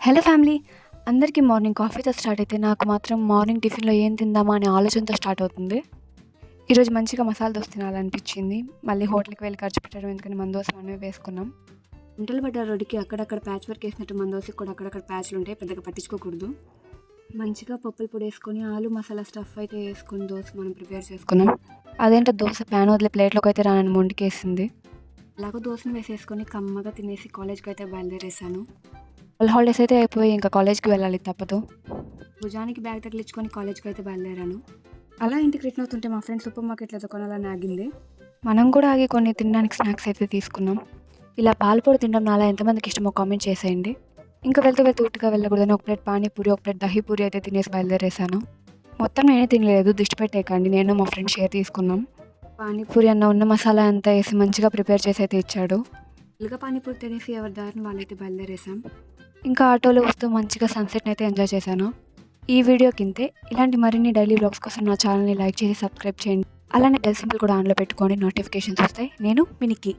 Hello family! అందరికీ morning కాఫీతో start అయితే, నాకు మాత్రం మార్నింగ్ టిఫిన్‌లో ఏం తిందామా అనే ఆలోచనతో స్టార్ట్ అవుతుంది. ఈరోజు మంచిగా మసాలా దోస తినాలనిపించింది. మళ్ళీ హోటల్‌కి వెళ్ళి ఖర్చు పెట్టడం ఎందుకని మన దోస మనమే వేసుకున్నాం. గుంటలు పడ్డ రోడ్డుకి అక్కడక్కడ ప్యాచ్ వర్క్ వేసినట్టు మన దోసకి కూడా అక్కడక్కడ ప్యాచ్‌లు ఉంటాయి. పెద్దగా పట్టించుకోకూడదు. మంచిగా పప్పుల పొడి వేసుకొని, ఆలు మసాలా స్టఫ్ అయితే వేసుకొని దోస మనం ప్రిపేర్ చేసుకున్నాం. అదేంటో దోస ప్యాన్ వదిలి ప్లేట్‌లోకి అయితే రానని మొండికేసింది. ఎలాగో దోసని వేసేసుకొని కమ్మగా తినేసి కాలేజ్‌కి అయితే బయలుదేరేశాను. హాలిడేస్ అయితే అయిపోయాయి. ఇంకా కాలేజ్‌కి వెళ్ళాలి తప్పదు. భుజానికి బ్యాగ్ తగిలించుకొని కాలేజ్‌కి అయితే బయలుదేరాను. అలా ఇంటికి రిటర్న్ అవుతుంటే మా ఫ్రెండ్ సూపర్ మార్కెట్‌లో ఏదో కొనాలని ఆగింది. మనం కూడా ఆగి కొన్ని తినడానికి స్నాక్స్ అయితే తీసుకున్నాం. ఇలా పాలపొడి తినడం నాలా ఎంతమందికి ఇష్టమో కామెంట్ చేసేయండి. ఇంకా వెళ్తూ వెళ్తూ ఉట్టిగా వెళ్ళకూడదని ఒక ప్లేట్ పానీపూరి, ఒక ప్లేట్ దహీ పూరి అయితే తినేసి బయలుదేరేశాను. మొత్తం నేనే తినలేదు, దిష్టి పెట్టేయకండి. నేను మా ఫ్రెండ్ షేర్ తీసుకున్నాం. పానీపూరి అన్న ఉన్న మసాలా అంతా వేసి మంచిగా ప్రిపేర్ చేసి అయితే ఇచ్చాడు. ఫుల్‌గా పానీపూరి తినేసి ఎవరి దారిన వాళ్ళైతే బయలుదేరేశాం. ఇంకా ఆటోలో వస్తూ మంచిగా సన్సెట్‌ని అయితే ఎంజాయ్ చేశాను. ఈ వీడియో కింతే ఇలాంటి మరిన్ని డైలీ వ్లాగ్స్ కోసం నా ఛానల్‌ని లైక్ చేసి సబ్స్క్రైబ్ చేయండి. అలానే బెల్ సింబల్ కూడా ఆన్‌లో పెట్టుకోండి, నోటిఫికేషన్స్ వస్తాయి. నేను మీ నిక్కీ.